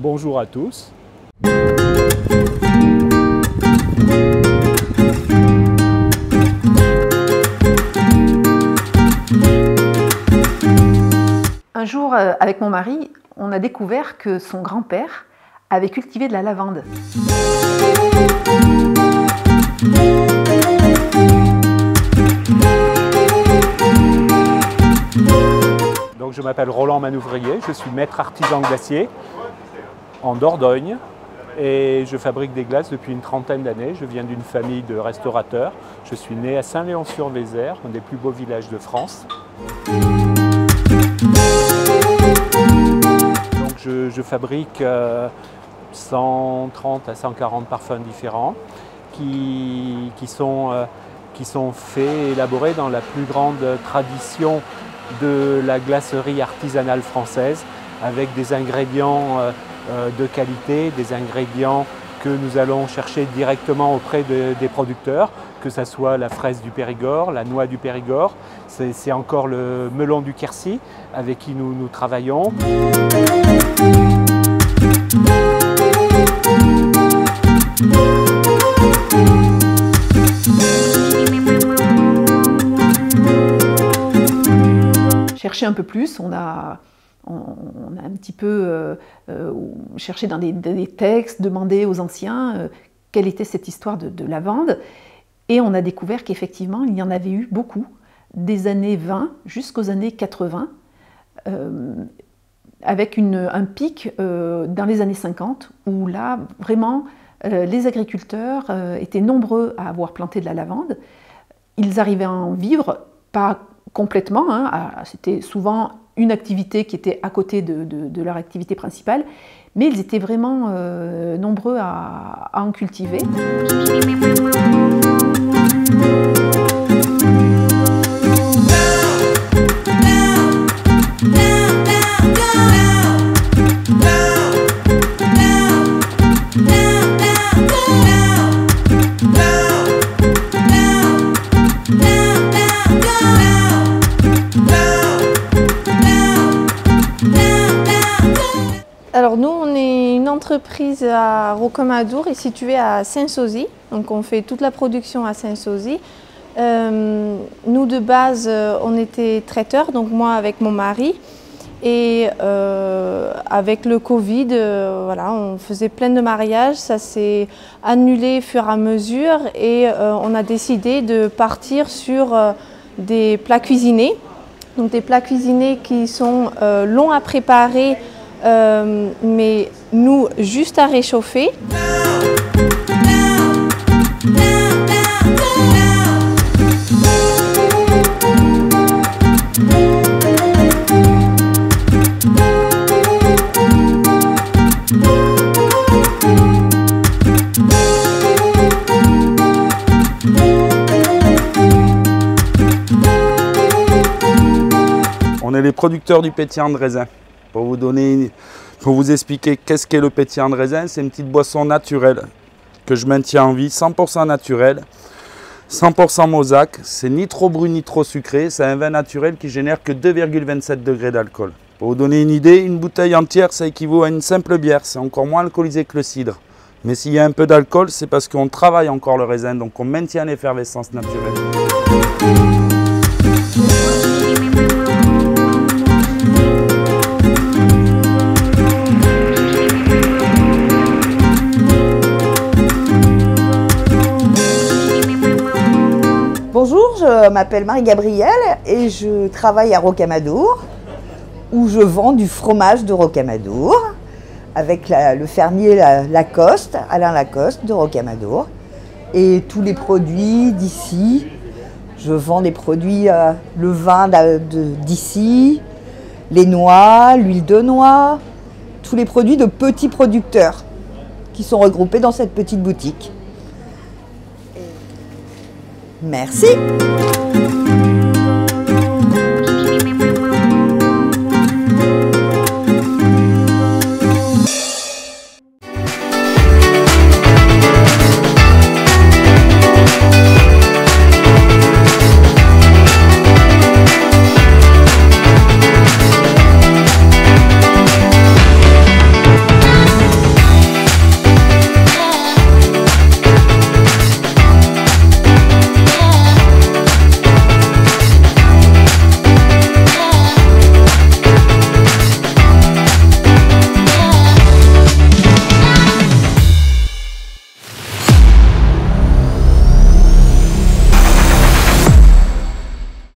Bonjour à tous. Un jour, avec mon mari, on a découvert que son grand-père avait cultivé de la lavande. Donc, je m'appelle Roland Manouvrier, je suis maître artisan glacier en Dordogne et je fabrique des glaces depuis une trentaine d'années. Je viens d'une famille de restaurateurs. Je suis né à Saint-Léon-sur-Vézère, un des plus beaux villages de France. Donc, je fabrique 130 à 140 parfums différents qui sont faits et élaborés dans la plus grande tradition de la glacerie artisanale française, avec des ingrédients de qualité, des ingrédients que nous allons chercher directement auprès des producteurs, que ce soit la fraise du Périgord, la noix du Périgord, c'est encore le melon du Quercy avec qui nous travaillons. Chercher un peu plus, on a un petit peu cherché dans des textes, demandé aux anciens quelle était cette histoire de lavande, et on a découvert qu'effectivement il y en avait eu beaucoup, des années 20 jusqu'aux années 80, avec un pic dans les années 50, où là vraiment les agriculteurs étaient nombreux à avoir planté de la lavande. Ils arrivaient à en vivre, pas complètement, hein, c'était souvent une activité qui était à côté de leur activité principale, mais ils étaient vraiment nombreux à en cultiver. Alors nous, on est une entreprise à Rocamadour et située à Saint-Sozy. Donc on fait toute la production à Saint-Sozy. Nous de base, on était traiteurs, donc moi avec mon mari. Et avec le Covid, voilà, on faisait plein de mariages, ça s'est annulé au fur et à mesure et on a décidé de partir sur des plats cuisinés. Donc des plats cuisinés qui sont longs à préparer, mais nous juste à réchauffer. On est les producteurs du pétillant de raisin. Pour vous expliquer qu'est-ce qu'est le pétillant de raisin, c'est une petite boisson naturelle que je maintiens en vie, 100% naturelle, 100% Mosaque. C'est ni trop brut ni trop sucré. C'est un vin naturel qui génère que 2,27 degrés d'alcool. Pour vous donner une idée, une bouteille entière, ça équivaut à une simple bière. C'est encore moins alcoolisé que le cidre. Mais s'il y a un peu d'alcool, c'est parce qu'on travaille encore le raisin, donc on maintient l'effervescence naturelle. Bonjour, je m'appelle Marie-Gabrielle et je travaille à Rocamadour où je vends du fromage de Rocamadour avec le fermier Lacoste, Alain Lacoste de Rocamadour, et tous les produits d'ici. Je vends des produits, le vin d'ici, les noix, l'huile de noix, tous les produits de petits producteurs qui sont regroupés dans cette petite boutique. Merci.